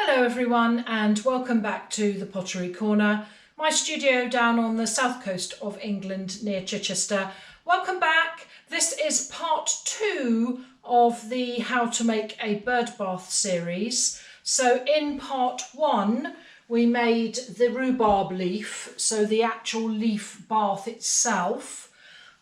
Hello everyone and welcome back to the Pottery Corner, my studio down on the south coast of England near Chichester. Welcome back. This is part 2 of the How to Make a Bird Bath series. So in part 1 we made the rhubarb leaf, so the actual leaf bath itself,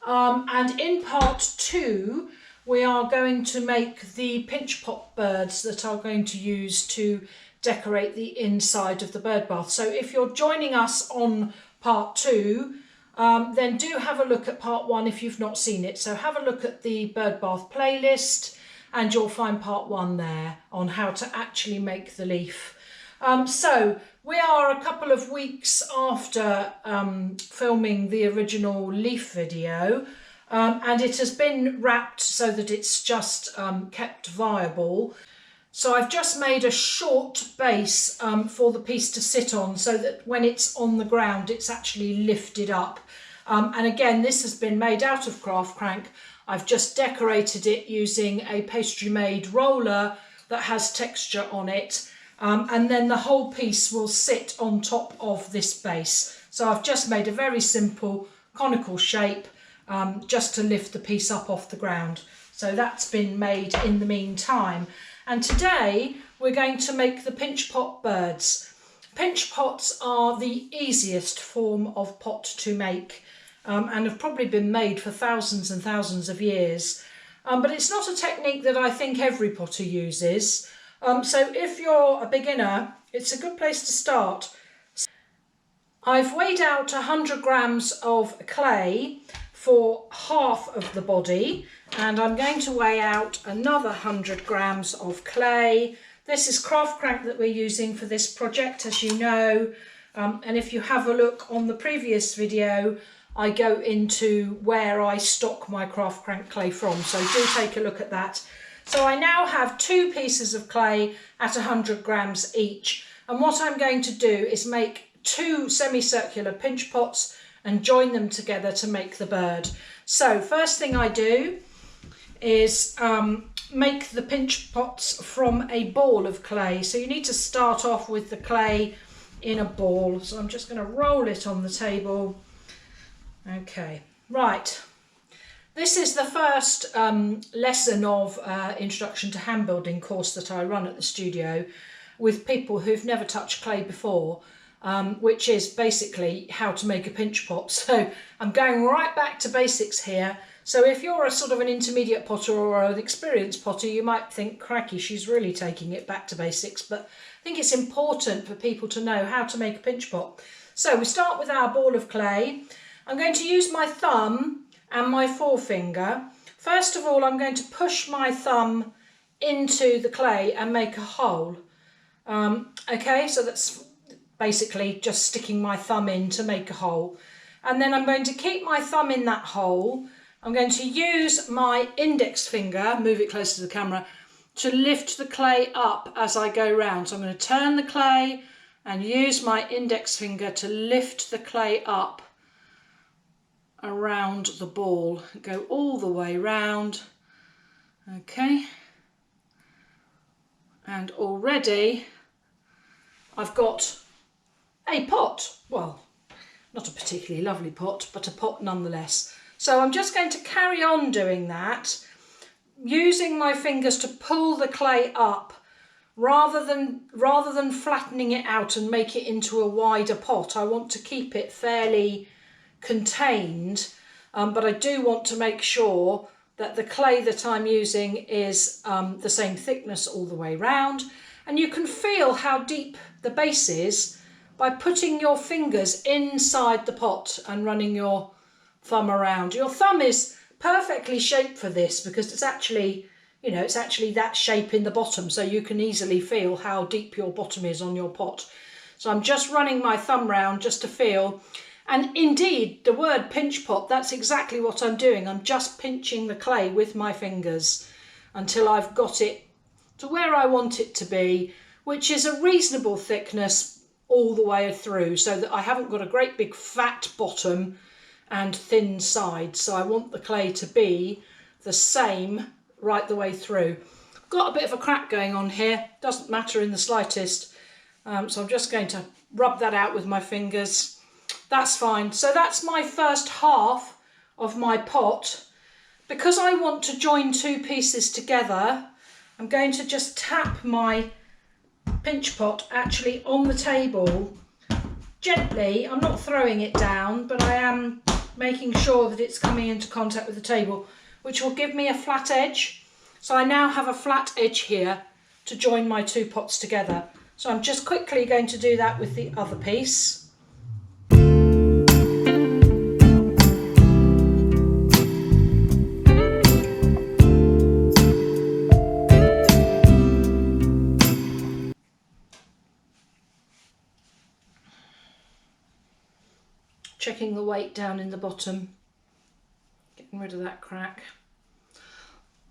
and in part 2 we are going to make the pinch pot birds that are going to use to decorate the inside of the bird bath. So if you're joining us on part 2, then do have a look at part 1 if you've not seen it. So have a look at the bird bath playlist and you'll find part 1 there on how to actually make the leaf. So we are a couple of weeks after filming the original leaf video. And it has been wrapped so that it's just kept viable. So I've just made a short base for the piece to sit on so that when it's on the ground it's actually lifted up. And again, this has been made out of craft crank. I've just decorated it using a pastry made roller that has texture on it. And then the whole piece will sit on top of this base. So I've just made a very simple conical shape just to lift the piece up off the ground. So that's been made in the meantime. And today we're going to make the pinch pot birds. Pinch pots are the easiest form of pot to make and have probably been made for thousands and thousands of years. But it's not a technique that I think every potter uses. So if you're a beginner, it's a good place to start. I've weighed out 100 grams of clay for half of the body, and I'm going to weigh out another 100 grams of clay. This is craft crank that we're using for this project, as you know, and if you have a look on the previous video, I go into where I stock my craft crank clay from, so do take a look at that. So I now have 2 pieces of clay at 100 grams each, and what I'm going to do is make 2 semicircular pinch pots and join them together to make the bird. So first thing I do is make the pinch pots from a ball of clay. So you need to start off with the clay in a ball. So I'm just going to roll it on the table. Okay, right. This is the first lesson of Introduction to Hand Building course that I run at the studio with people who've never touched clay before. Which is basically how to make a pinch pot. So I'm going right back to basics here. So if you're a sort of an intermediate potter or an experienced potter, you might think, cracky, she's really taking it back to basics. But I think it's important for people to know how to make a pinch pot. So we start with our ball of clay. I'm going to use my thumb and my forefinger. First of all, I'm going to push my thumb into the clay and make a hole. Okay, so that's basically just sticking my thumb in to make a hole. And then I'm going to keep my thumb in that hole. I'm going to use my index finger, move it closer to the camera, to lift the clay up as I go round. So I'm going to turn the clay and use my index finger to lift the clay up around the ball. Go all the way round. Okay. And already I've got a pot, well, not a particularly lovely pot, but a pot nonetheless. So I'm just going to carry on doing that, using my fingers to pull the clay up rather than flattening it out and make it into a wider pot. I want to keep it fairly contained, but I do want to make sure that the clay that I'm using is the same thickness all the way round. And you can feel how deep the base is by putting your fingers inside the pot and running your thumb around. Your thumb is perfectly shaped for this because it's actually, you know, it's actually that shape in the bottom, so you can easily feel how deep your bottom is on your pot. So I'm just running my thumb round just to feel. And indeed, the word pinch pot, that's exactly what I'm doing. I'm just pinching the clay with my fingers until I've got it to where I want it to be, which is a reasonable thickness all the way through, so that I haven't got a great big fat bottom and thin sides. So I want the clay to be the same right the way through. got a bit of a crack going on here, doesn't matter in the slightest. So I'm just going to rub that out with my fingers. That's fine. So that's my first half of my pot. Because I want to join two pieces together, I'm going to just tap my pinch pot actually on the table gently. I'm not throwing it down, but I am making sure that it's coming into contact with the table, which will give me a flat edge. So I now have a flat edge here to join my two pots together. So I'm just quickly going to do that with the other piece. Checking the weight down in the bottom, getting rid of that crack.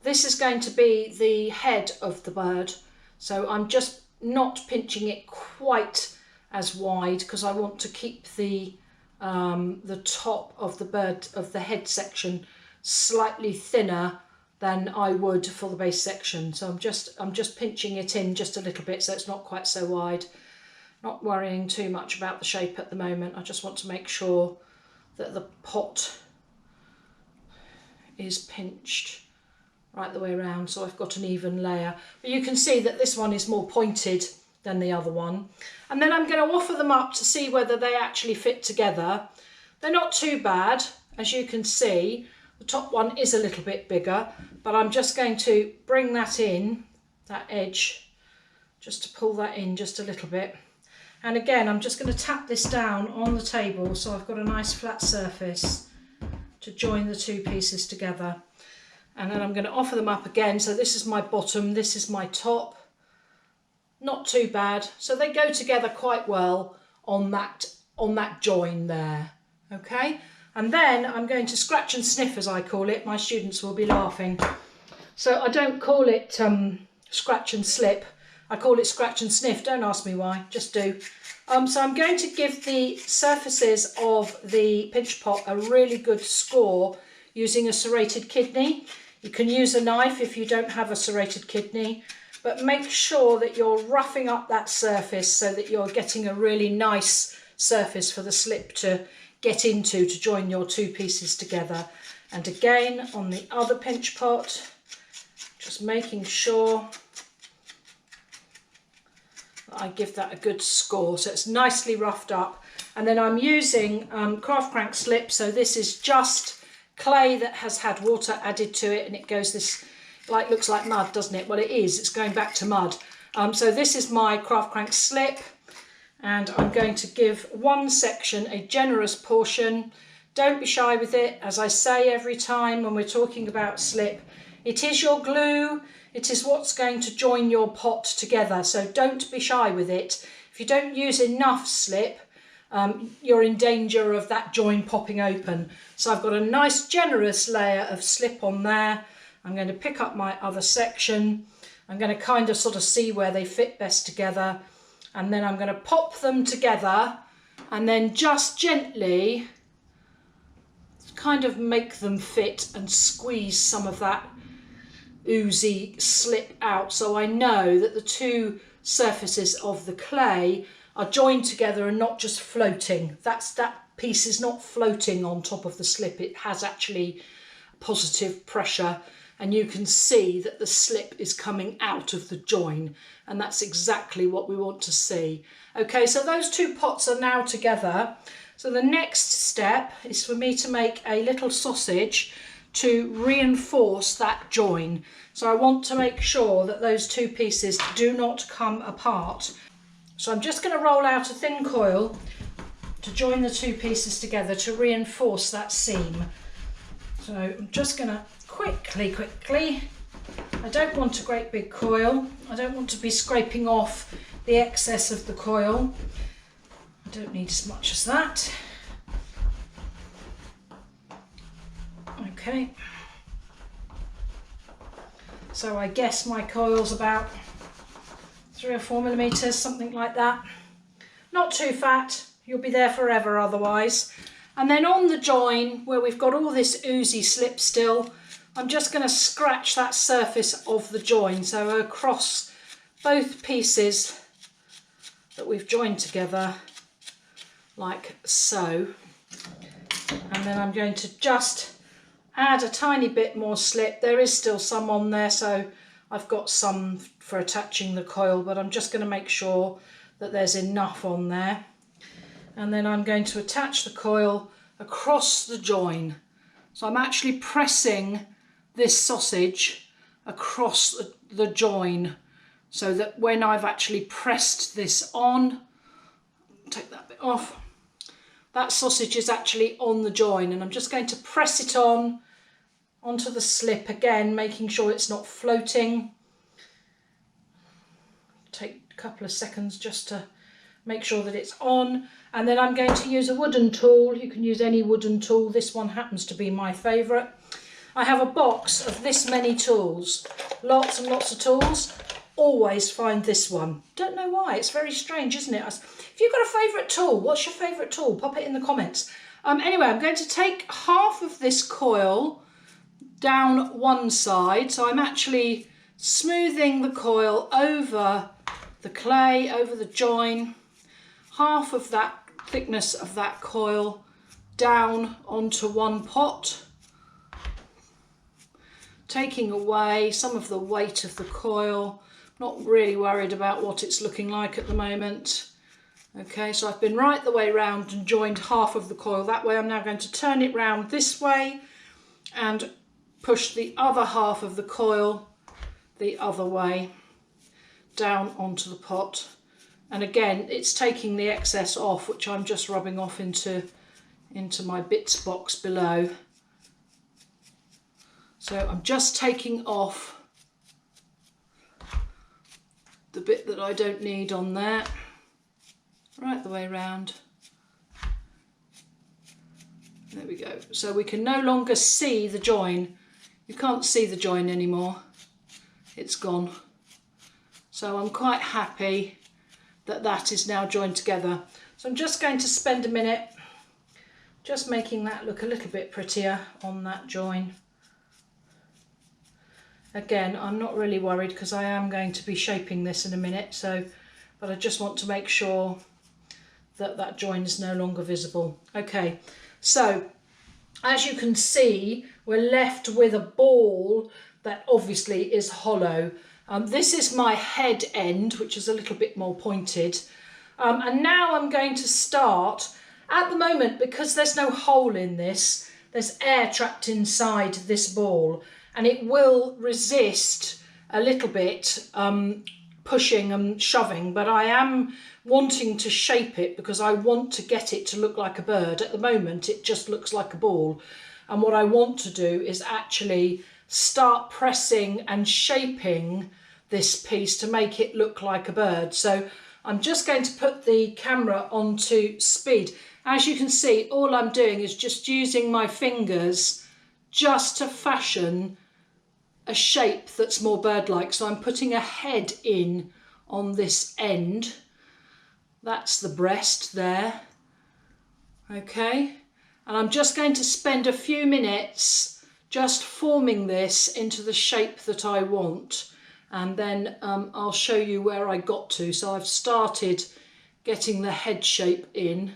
This is going to be the head of the bird, so I'm just not pinching it quite as wide because I want to keep the top of the bird, of the head section, slightly thinner than I would for the base section. So I'm just pinching it in just a little bit so it's not quite so wide. Not worrying too much about the shape at the moment. I just want to make sure that the pot is pinched right the way around so I've got an even layer. But you can see that this one is more pointed than the other one. And then I'm going to offer them up to see whether they actually fit together. They're not too bad, as you can see. The top one is a little bit bigger, but I'm just going to bring that in, that edge, just to pull that in just a little bit. And again, I'm just going to tap this down on the table so I've got a nice flat surface to join the two pieces together. And then I'm going to offer them up again. So this is my bottom, this is my top. Not too bad. So they go together quite well on that join there. Okay. And then I'm going to scratch and sniff, as I call it. My students will be laughing. So I don't call it scratch and slip. I call it scratch and sniff. Don't ask me why, just do. So I'm going to give the surfaces of the pinch pot a really good score using a serrated kidney. You can use a knife if you don't have a serrated kidney, but make sure that you're roughing up that surface so that you're getting a really nice surface for the slip to get into to join your two pieces together. And again, on the other pinch pot, just making sure I give that a good score so it's nicely roughed up. And then I'm using craft crank slip, so this is just clay that has had water added to it, and it goes this, like, looks like mud, doesn't it? Well, it is, it's going back to mud. So this is my craft crank slip, and I'm going to give one section a generous portion. Don't be shy with it. As I say every time when we're talking about slip, it is your glue. It is what's going to join your pot together, so don't be shy with it. If you don't use enough slip, you're in danger of that join popping open. So I've got a nice generous layer of slip on there. I'm going to pick up my other section. I'm going to kind of sort of see where they fit best together, and then I'm going to pop them together and then just gently kind of make them fit and squeeze some of that oozy slip out, so I know that the two surfaces of the clay are joined together and not just floating. That piece is not floating on top of the slip. It has actually positive pressure, and you can see that the slip is coming out of the join, and that's exactly what we want to see. Okay, so those two pots are now together. So the next step is for me to make a little sausage to reinforce that join. So I want to make sure that those two pieces do not come apart. So I'm just going to roll out a thin coil to join the two pieces together to reinforce that seam. So I'm just going to quickly, I don't want a great big coil. I don't want to be scraping off the excess of the coil. I don't need as much as that. Okay, so I guess my coil's about 3 or 4 millimeters, something like that. Not too fat, you'll be there forever otherwise. And then on the join, where we've got all this oozy slip still, I'm just going to scratch that surface of the join, so across both pieces that we've joined together, like so. And then I'm going to just add a tiny bit more slip. There is still some on there, so I've got some for attaching the coil, but I'm just going to make sure that there's enough on there. And then I'm going to attach the coil across the join. So I'm actually pressing this sausage across the join, so that when I've actually pressed this on, take that bit off, that sausage is actually on the join, and I'm just going to press it onto the slip again, making sure it's not floating. Take a couple of seconds just to make sure that it's on, and then I'm going to use a wooden tool. You can use any wooden tool. This one happens to be my favourite. I have a box of this many tools, lots and lots of tools. Always find this one. Don't know why, it's very strange, isn't it? If you've got a favourite tool, what's your favourite tool? Pop it in the comments. Anyway, I'm going to take half of this coil down one side, so I'm actually smoothing the coil over the clay, over the join, half of that thickness of that coil down onto one pot, taking away some of the weight of the coil. Not really worried about what it's looking like at the moment. Okay, so I've been right the way round and joined half of the coil that way. I'm now going to turn it round this way and push the other half of the coil the other way down onto the pot. And again, it's taking the excess off, which I'm just rubbing off into my bits box below. So I'm just taking off the bit that I don't need on there, right the way round. There we go. So we can no longer see the join. You can't see the join anymore. It's gone. So I'm quite happy that that is now joined together. So I'm just going to spend a minute just making that look a little bit prettier on that join. Again, I'm not really worried because I am going to be shaping this in a minute, but I just want to make sure that that join is no longer visible. Okay, so as you can see, we're left with a ball that obviously is hollow. This is my head end, which is a little bit more pointed. And now I'm going to start, at the moment, because there's no hole in this, there's air trapped inside this ball, and it will resist a little bit pushing and shoving, but I am wanting to shape it because I want to get it to look like a bird. At the moment, it just looks like a ball. And what I want to do is actually start pressing and shaping this piece to make it look like a bird. So I'm just going to put the camera onto speed. As you can see, all I'm doing is just using my fingers just to fashion a shape that's more bird-like. So I'm putting a head in on this end. That's the breast there. Okay, and I'm just going to spend a few minutes just forming this into the shape that I want, and then I'll show you where I got to. So I've started getting the head shape in.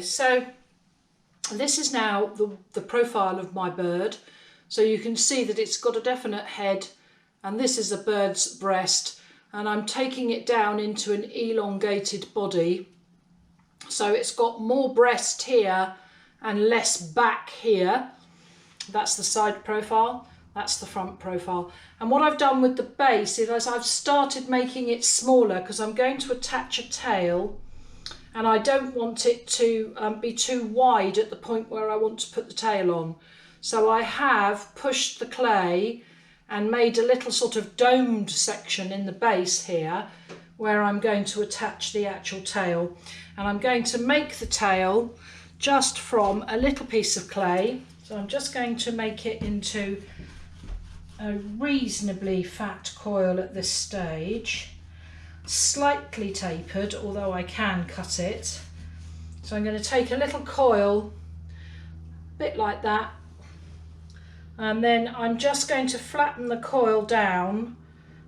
so this is now the profile of my bird. So you can see that it's got a definite head, and this is a bird's breast, and I'm taking it down into an elongated body. So it's got more breast here and less back here. That's the side profile, that's the front profile. And what I've done with the base is I've started making it smaller because I'm going to attach a tail, and I don't want it to be too wide at the point where I want to put the tail on. So I have pushed the clay and made a little sort of domed section in the base here where I'm going to attach the actual tail. And I'm going to make the tail just from a little piece of clay. So I'm just going to make it into a reasonably fat coil at this stage, slightly tapered, although I can cut it. So I'm going to take a little coil, a bit like that, and then I'm just going to flatten the coil down,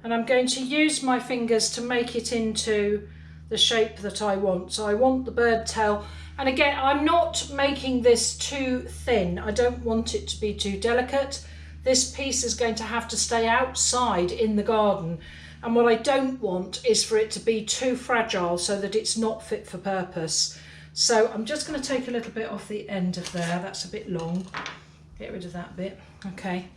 and I'm going to use my fingers to make it into the shape that I want. So I want the bird tail, and again, I'm not making this too thin. I don't want it to be too delicate. This piece is going to have to stay outside in the garden, and what I don't want is for it to be too fragile so that it's not fit for purpose. So I'm just going to take a little bit off the end of there. That's a bit long. Get rid of that bit. Okay,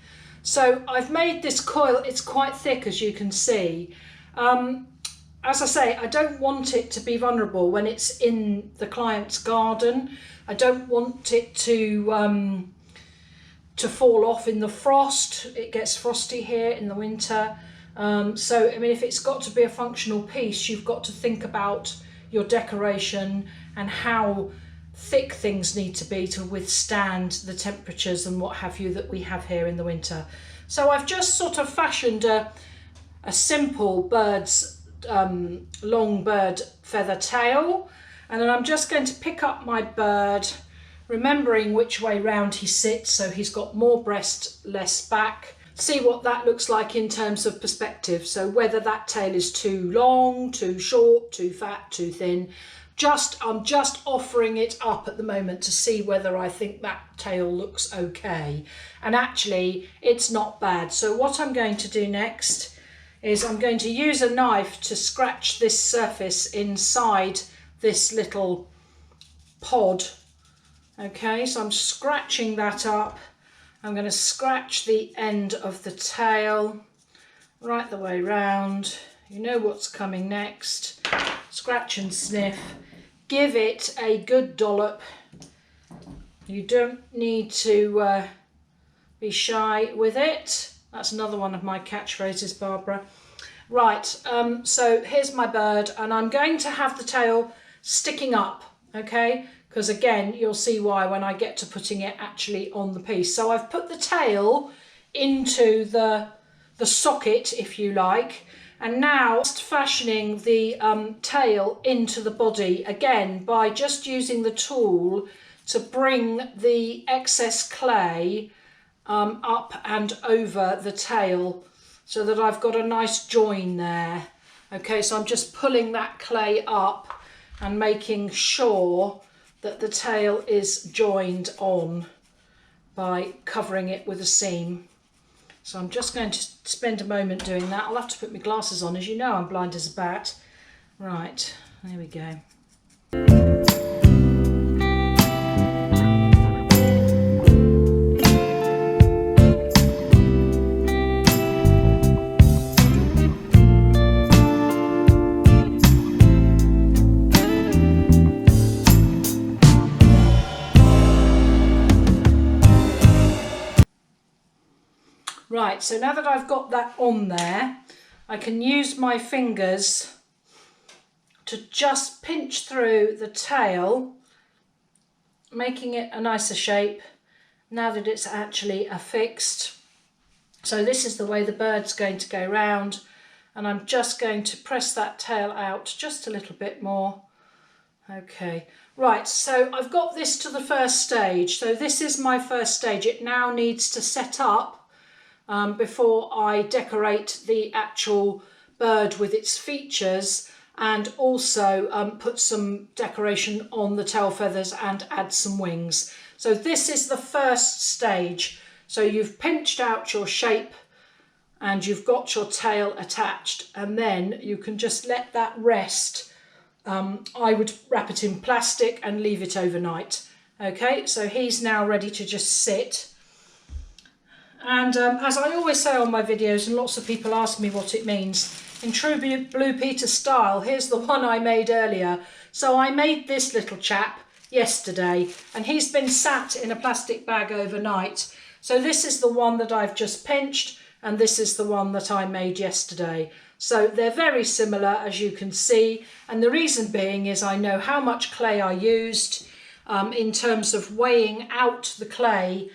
so I've made this coil. It's quite thick, as you can see. As I say, I don't want it to be vulnerable when it's in the client's garden. I don't want it to fall off in the frost. It gets frosty here in the winter. So, I mean, if it's got to be a functional piece, you've got to think about your decoration and how thick things need to be to withstand the temperatures and what have you that we have here in the winter. So I've just sort of fashioned a simple bird's long bird feather tail, and then I'm just going to pick up my bird, remembering which way round he sits, so he's got more breast, less back. See what that looks like in terms of perspective, so whether that tail is too long, too short, too fat, too thin. I'm just offering it up at the moment to see whether I think that tail looks okay, and actually it's not bad. So what I'm going to do next is I'm going to use a knife to scratch this surface inside this little pod. Okay, so I'm scratching that up. I'm going to scratch the end of the tail right the way round. You know what's coming next. Scratch and sniff. Give it a good dollop. You don't need to be shy with it. That's another one of my catchphrases, Barbara. Right, so here's my bird, and I'm going to have the tail sticking up, okay? Because again, you'll see why when I get to putting it actually on the piece. So I've put the tail into the socket, if you like, and now just fashioning the tail into the body, again, by just using the tool to bring the excess clay up and over the tail so that I've got a nice join there. Okay, so I'm just pulling that clay up and making sure that the tail is joined on by covering it with a seam. So I'm just going to spend a moment doing that. I'll have to put my glasses on, as you know I'm blind as a bat. Right, there we go. Right, so now that I've got that on there, I can use my fingers to just pinch through the tail, making it a nicer shape now that it's actually affixed. So this is the way the bird's going to go round, and I'm just going to press that tail out just a little bit more. Okay, right, so I've got this to the first stage. So this is my first stage. It now needs to set up before I decorate the actual bird with its features. and also put some decoration on the tail feathers and add some wings. So this is the first stage. So you've pinched out your shape and you've got your tail attached, and then you can just let that rest. I would wrap it in plastic and leave it overnight. Okay, so he's now ready to just sit. And as I always say on my videos, and lots of people ask me what it means, in true Blue Peter style, here's the one I made earlier. So I made this little chap yesterday, and he's been sat in a plastic bag overnight. So this is the one that I've just pinched, and this is the one that I made yesterday. So they're very similar, as you can see, and the reason being is I know how much clay I used in terms of weighing out the clay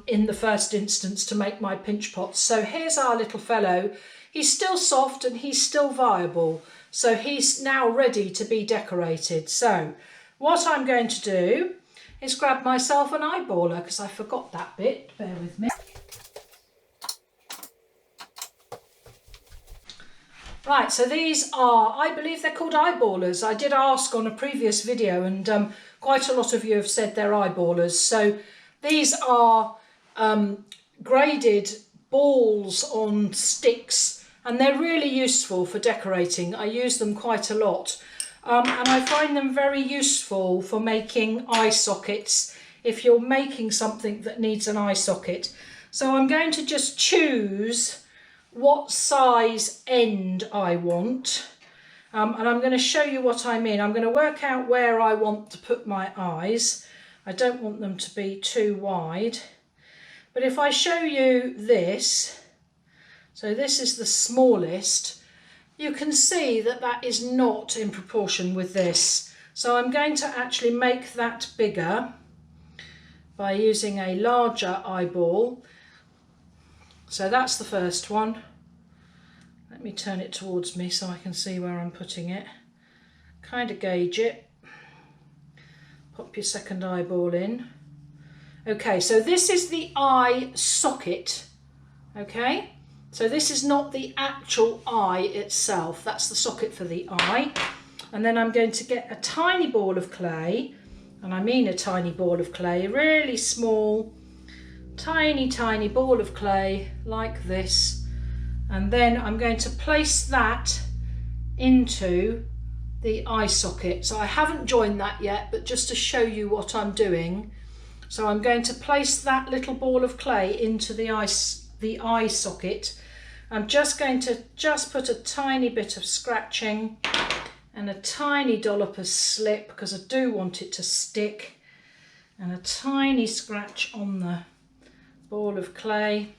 in the first instance to make my pinch pots. So here's our little fellow. He's still soft and he's still viable. So he's now ready to be decorated. So what I'm going to do is grab myself an eyeballer, because I forgot that bit. Bear with me. Right, so these are, I believe they're called eyeballers. I did ask on a previous video, and quite a lot of you have said they're eyeballers. So these are graded balls on sticks, and they're really useful for decorating. I use them quite a lot, and I find them very useful for making eye sockets if you're making something that needs an eye socket. So I'm going to just choose what size end I want, and I'm going to show you what I mean. I'm going to work out where I want to put my eyes. I don't want them to be too wide, but if I show you this, so this is the smallest, you can see that that is not in proportion with this. So I'm going to actually make that bigger by using a larger eyeball. So that's the first one. Let me turn it towards me so I can see where I'm putting it. Kind of gauge it. Pop your second eyeball in. Okay, so this is the eye socket. Okay, so this is not the actual eye itself. That's the socket for the eye. And then I'm going to get a tiny ball of clay, and I mean a tiny ball of clay, really small, tiny ball of clay like this, and then I'm going to place that into the eye socket. So I haven't joined that yet, but just to show you what I'm doing. So I'm going to place that little ball of clay into the eye socket. I'm just going to put a tiny bit of scratching and a tiny dollop of slip, because I do want it to stick, and a tiny scratch on the ball of clay.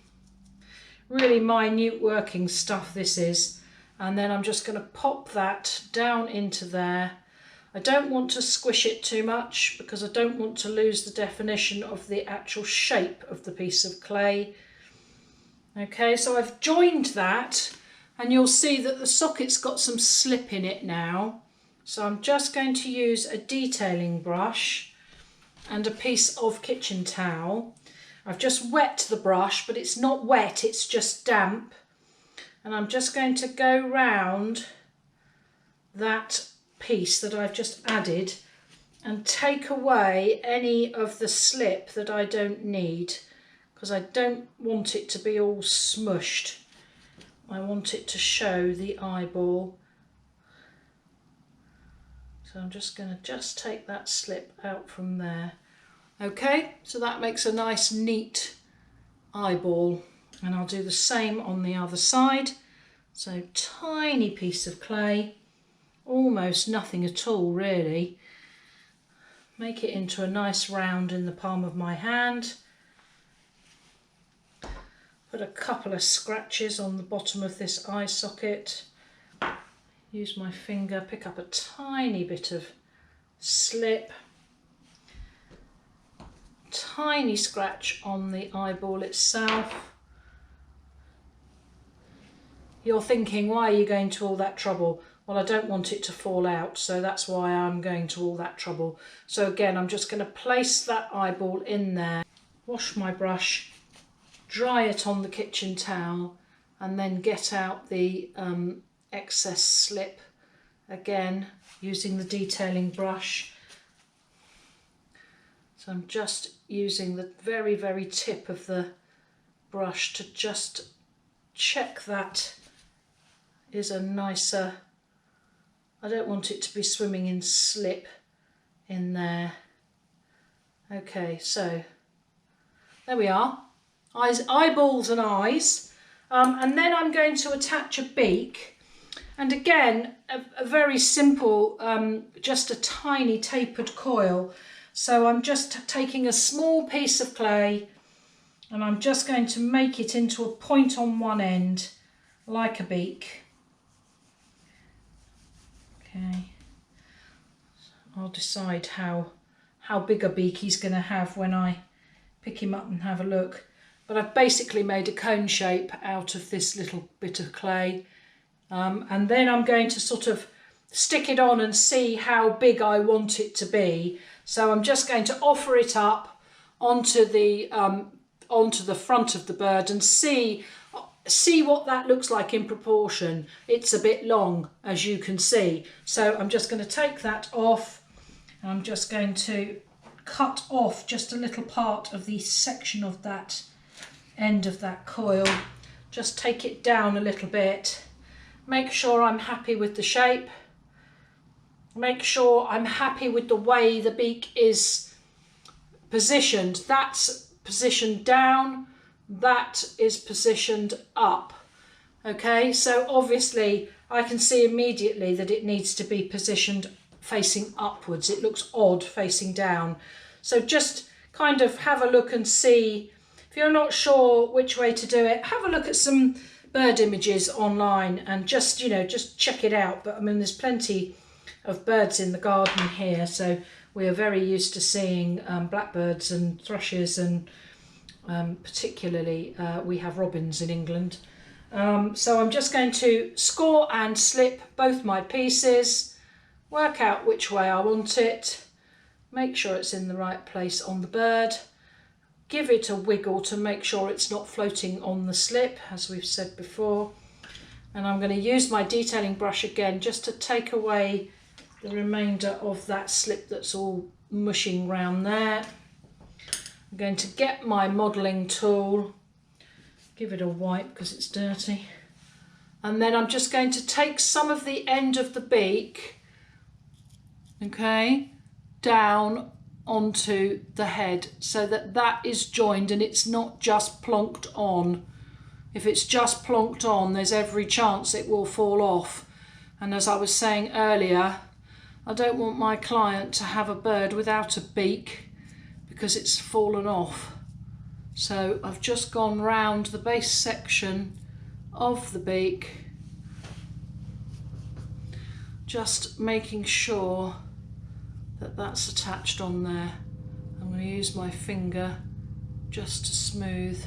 Really minute working stuff this is. And then I'm just going to pop that down into there. I don't want to squish it too much because I don't want to lose the definition of the actual shape of the piece of clay. Okay, so I've joined that, and you'll see that the socket's got some slip in it now. So I'm just going to use a detailing brush and a piece of kitchen towel. I've just wet the brush, but it's not wet, it's just damp. And I'm just going to go round that piece that I've just added and take away any of the slip that I don't need, because I don't want it to be all smushed. I want it to show the eyeball. So I'm just going to take that slip out from there. Okay, so that makes a nice neat eyeball, and I'll do the same on the other side. So tiny piece of clay, almost nothing at all really. Make it into a nice round in the palm of my hand. Put a couple of scratches on the bottom of this eye socket. Use my finger, pick up a tiny bit of slip. Tiny scratch on the eyeball itself. You're thinking, why are you going to all that trouble? Well, I don't want it to fall out, so that's why I'm going to all that trouble. So again, I'm just going to place that eyeball in there, wash my brush, dry it on the kitchen towel, and then get out the excess slip again using the detailing brush. So I'm just using the very, very tip of the brush to just check that is a nicer, I don't want it to be swimming in slip in there. Okay, so there we are, eyes, eyeballs and eyes. And then I'm going to attach a beak, and again a very simple, just a tiny tapered coil. So I'm just taking a small piece of clay and I'm just going to make it into a point on one end like a beak. Okay, I'll decide how big a beak he's going to have when I pick him up and have a look. But I've basically made a cone shape out of this little bit of clay, and then I'm going to sort of stick it on and see how big I want it to be. So I'm just going to offer it up onto the front of the bird and see what that looks like in proportion. It's a bit long, as you can see. So I'm just going to take that off, and I'm just going to cut off just a little part of the section of that end of that coil. Just take it down a little bit. Make sure I'm happy with the shape. Make sure I'm happy with the way the beak is positioned. That's positioned down, that is positioned up. Okay, so obviously I can see immediately that it needs to be positioned facing upwards. It looks odd facing down. So just kind of have a look and see. If you're not sure which way to do it, have a look at some bird images online and just, you know, just check it out. But I mean, there's plenty of birds in the garden here, so we are very used to seeing blackbirds and thrushes, and particularly we have robins in England. So I'm just going to score and slip both my pieces, work out which way I want it, make sure it's in the right place on the bird, give it a wiggle to make sure it's not floating on the slip, as we've said before. And I'm going to use my detailing brush again just to take away the remainder of that slip that's all mushing round there. I'm going to get my modelling tool, give it a wipe because it's dirty, and then I'm just going to take some of the end of the beak, okay, down onto the head so that that is joined and it's not just plonked on. If it's just plonked on, there's every chance it will fall off. And as I was saying earlier, I don't want my client to have a bird without a beak because it's fallen off. So I've just gone round the base section of the beak, just making sure that that's attached on there. I'm going to use my finger just to smooth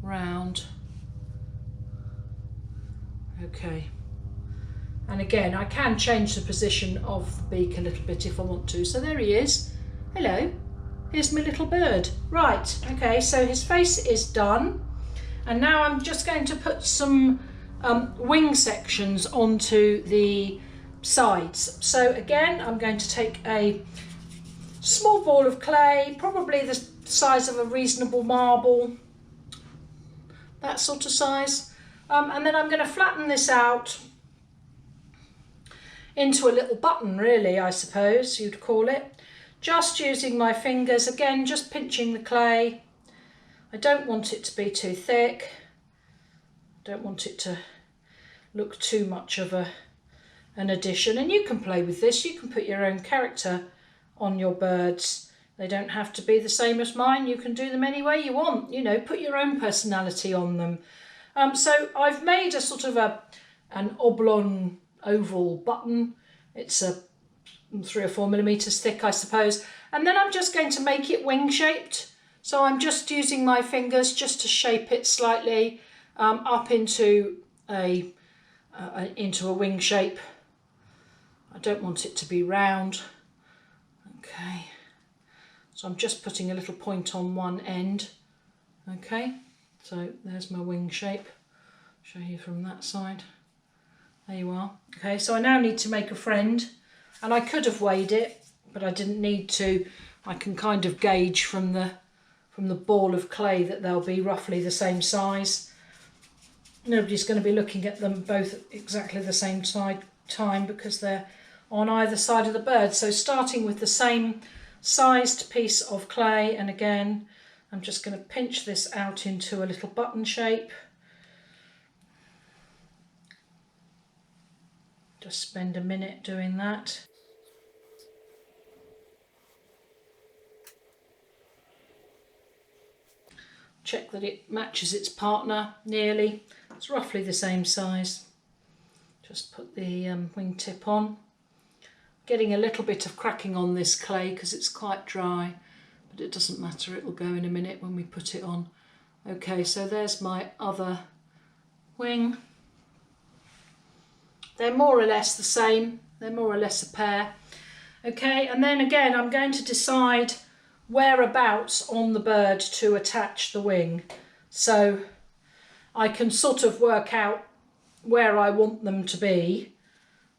round. Okay. And again, I can change the position of the beak a little bit if I want to. So there he is. Hello, here's my little bird. Right, okay, so his face is done. And now I'm just going to put some wing sections onto the sides. So again, I'm going to take a small ball of clay, probably the size of a reasonable marble, that sort of size. And then I'm going to flatten this out into a little button, really, I suppose you'd call it. Just using my fingers, again, just pinching the clay. I don't want it to be too thick. I don't want it to look too much of an addition. And you can play with this. You can put your own character on your birds. They don't have to be the same as mine. You can do them any way you want. You know, put your own personality on them. So I've made a sort of an oblong oval button. It's 3 or 4 millimeters thick, I suppose. And then I'm just going to make it wing shaped. So I'm just using my fingers just to shape it slightly up into a wing shape. I don't want it to be round. Okay. So I'm just putting a little point on one end. Okay. So there's my wing shape. Show you from that side. There you are. Okay, so I now need to make a friend, and I could have weighed it, but I didn't need to. I can kind of gauge from the ball of clay that they'll be roughly the same size. Nobody's going to be looking at them both at exactly the same time because they're on either side of the bird. So starting with the same sized piece of clay, and again I'm just going to pinch this out into a little button shape. Just spend a minute doing that. Check that it matches its partner nearly. It's roughly the same size. Just put the wingtip on. Getting a little bit of cracking on this clay because it's quite dry, but it doesn't matter, it will go in a minute when we put it on. Okay, so there's my other wing. They're more or less the same, they're more or less a pair. Okay, and then again I'm going to decide whereabouts on the bird to attach the wing. So I can sort of work out where I want them to be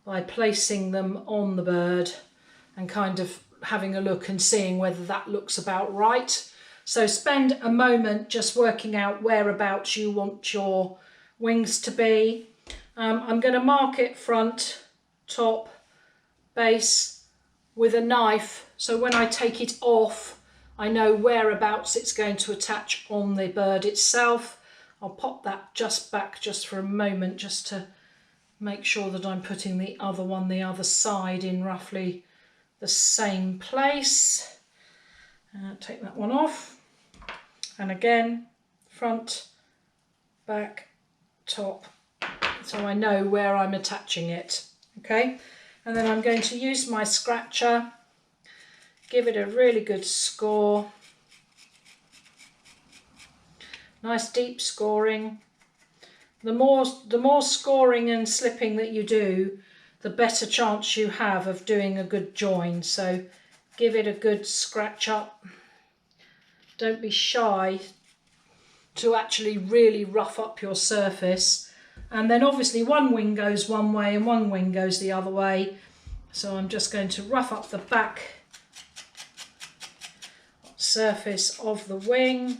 by placing them on the bird and kind of having a look and seeing whether that looks about right. So spend a moment just working out whereabouts you want your wings to be. I'm going to mark it front, top, base with a knife, so when I take it off I know whereabouts it's going to attach on the bird itself. I'll pop that just back just for a moment just to make sure that I'm putting the other one, the other side, in roughly the same place. Take that one off, and again front, back, top, so I know where I'm attaching it. Okay, and then I'm going to use my scratcher, give it a really good score, nice deep scoring. The more scoring and slipping that you do, the better chance you have of doing a good join. So give it a good scratch up. Don't be shy to actually really rough up your surface. And then obviously one wing goes one way and one wing goes the other way. So I'm just going to rough up the back surface of the wing,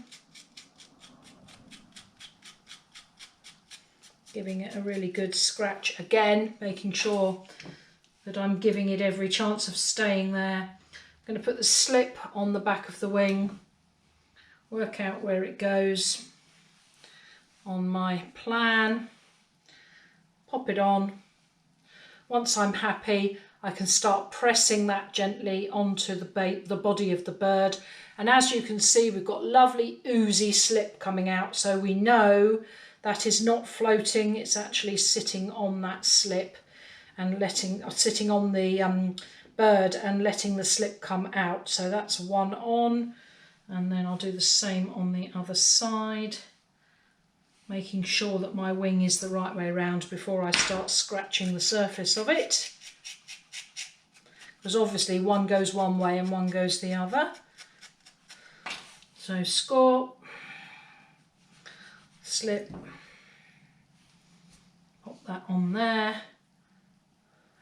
giving it a really good scratch again, making sure that I'm giving it every chance of staying there. I'm going to put the slip on the back of the wing, work out where it goes on my plan, pop it on. Once I'm happy, I can start pressing that gently onto the body of the bird, and as you can see we've got lovely oozy slip coming out, so we know that is not floating, it's actually sitting on that slip and sitting on the bird and letting the slip come out. So that's one on, and then I'll do the same on the other side, making sure that my wing is the right way around before I start scratching the surface of it, because obviously one goes one way and one goes the other. So score, slip, pop that on there,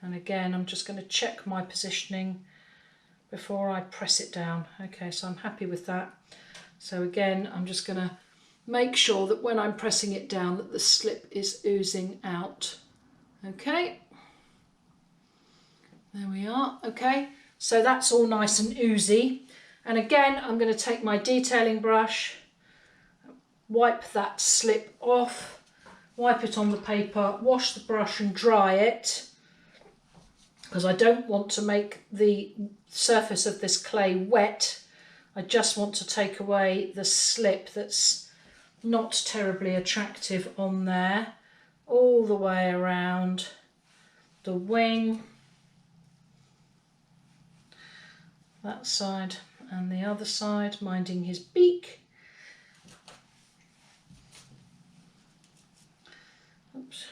and again I'm just going to check my positioning before I press it down. Okay, so I'm happy with that. So again I'm just going to make sure that when I'm pressing it down that the slip is oozing out. Okay, there we are. Okay, so that's all nice and oozy, and again I'm going to take my detailing brush, wipe that slip off, wipe it on the paper, wash the brush and dry it, because I don't want to make the surface of this clay wet. I just want to take away the slip that's not terribly attractive on there, all the way around the wing, that side and the other side, minding his beak. Oops,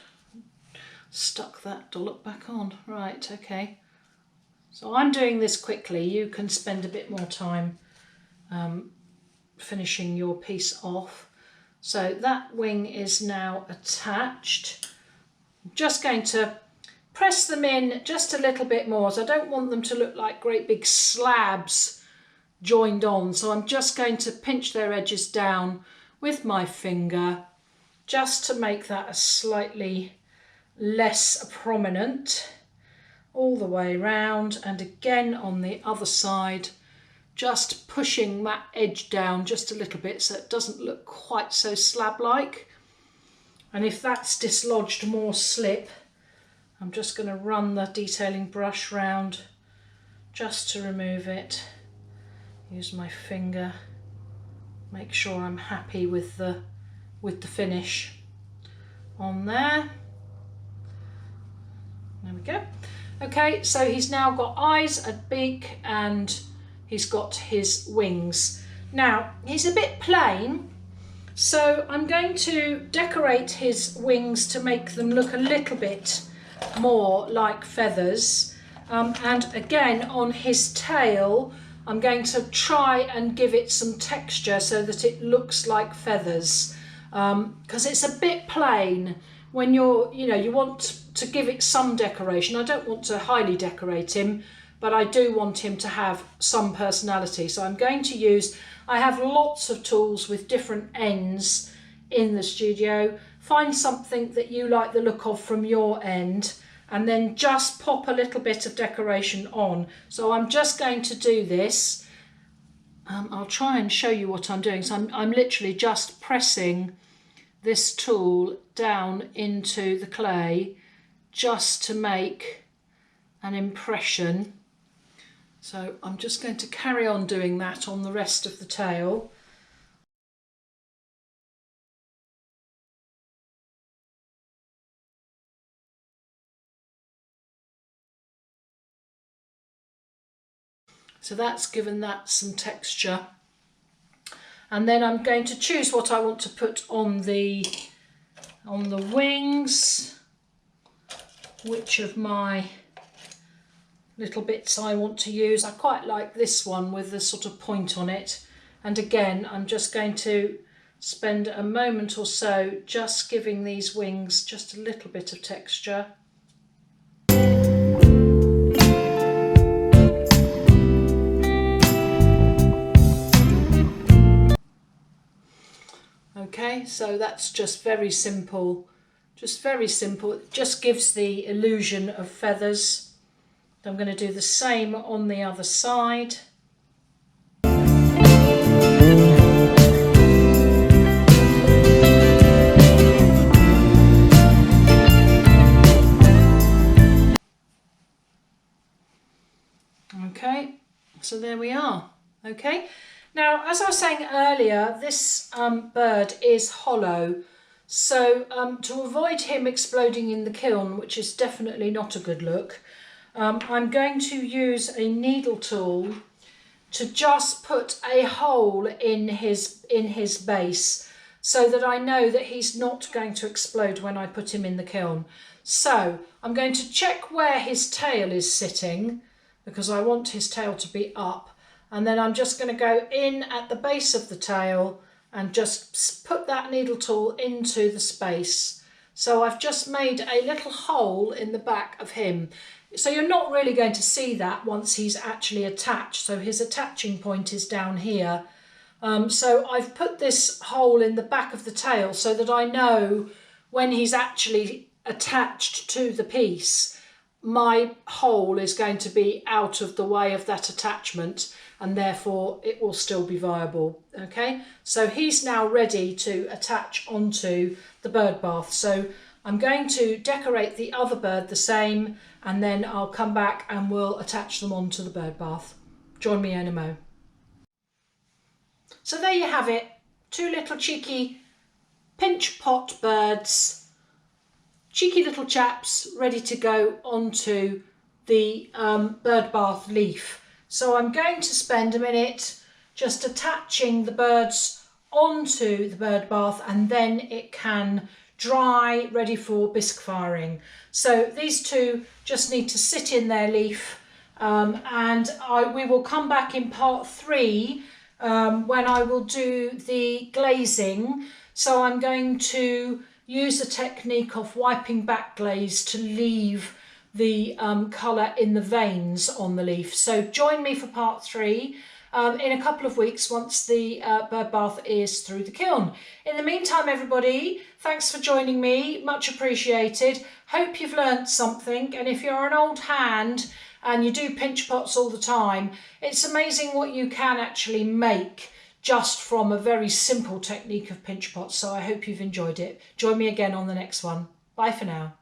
stuck that dollop back on. Right, okay. So I'm doing this quickly. You can spend a bit more time finishing your piece off. So that wing is now attached. I'm just going to press them in just a little bit more, so I don't want them to look like great big slabs joined on. So I'm just going to pinch their edges down with my finger just to make that a slightly less prominent all the way around, and again on the other side just pushing that edge down just a little bit so it doesn't look quite so slab-like. And if that's dislodged more slip, I'm just going to run the detailing brush round just to remove it. Use my finger, make sure I'm happy with the finish on there. There we go. Okay, so he's now got eyes, a beak, and he's got his wings. Now, he's a bit plain, so I'm going to decorate his wings to make them look a little bit more like feathers. And again, on his tail, I'm going to try and give it some texture so that it looks like feathers, because it's a bit plain. When you want to give it some decoration. I don't want to highly decorate him, but I do want him to have some personality. So I'm going to use, I have lots of tools with different ends in the studio. Find something that you like the look of from your end, and then just pop a little bit of decoration on. So I'm just going to do this. I'll try and show you what I'm doing. So I'm literally just pressing this tool down into the clay just to make an impression. So I'm just going to carry on doing that on the rest of the tail. So that's given that some texture. And then I'm going to choose what I want to put on the wings, which of my little bits I want to use. I quite like this one with the sort of point on it. And again, I'm just going to spend a moment or so just giving these wings just a little bit of texture. Okay, so that's just very simple, it just gives the illusion of feathers. I'm going to do the same on the other side. Okay, so there we are. Okay. Now, as I was saying earlier, this bird is hollow, so to avoid him exploding in the kiln, which is definitely not a good look, I'm going to use a needle tool to just put a hole in his base so that I know that he's not going to explode when I put him in the kiln. So I'm going to check where his tail is sitting, because I want his tail to be up. And then I'm just going to go in at the base of the tail and just put that needle tool into the space. So I've just made a little hole in the back of him. So you're not really going to see that once he's actually attached. So his attaching point is down here. So I've put this hole in the back of the tail so that I know when he's actually attached to the piece, my hole is going to be out of the way of that attachment, and therefore it will still be viable. Okay, so he's now ready to attach onto the bird bath. So I'm going to decorate the other bird the same, and then I'll come back and we'll attach them onto the bird bath. Join me in a mo. So there you have it, two little cheeky pinch pot birds. Cheeky little chaps ready to go onto the bird bath leaf. So I'm going to spend a minute just attaching the birds onto the bird bath, and then it can dry, ready for bisque firing. So these two just need to sit in their leaf, and we will come back in part 3 when I will do the glazing. So I'm going to use the technique of wiping back glaze to leave the colour in the veins on the leaf. So join me for part 3 in a couple of weeks once the bird bath is through the kiln. In the meantime, everybody, thanks for joining me, much appreciated. Hope you've learnt something, and if you're an old hand and you do pinch pots all the time, it's amazing what you can actually make just from a very simple technique of pinch pots. So I hope you've enjoyed it. Join me again on the next one. Bye for now.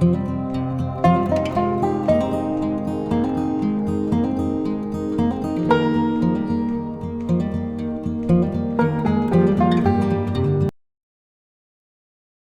you.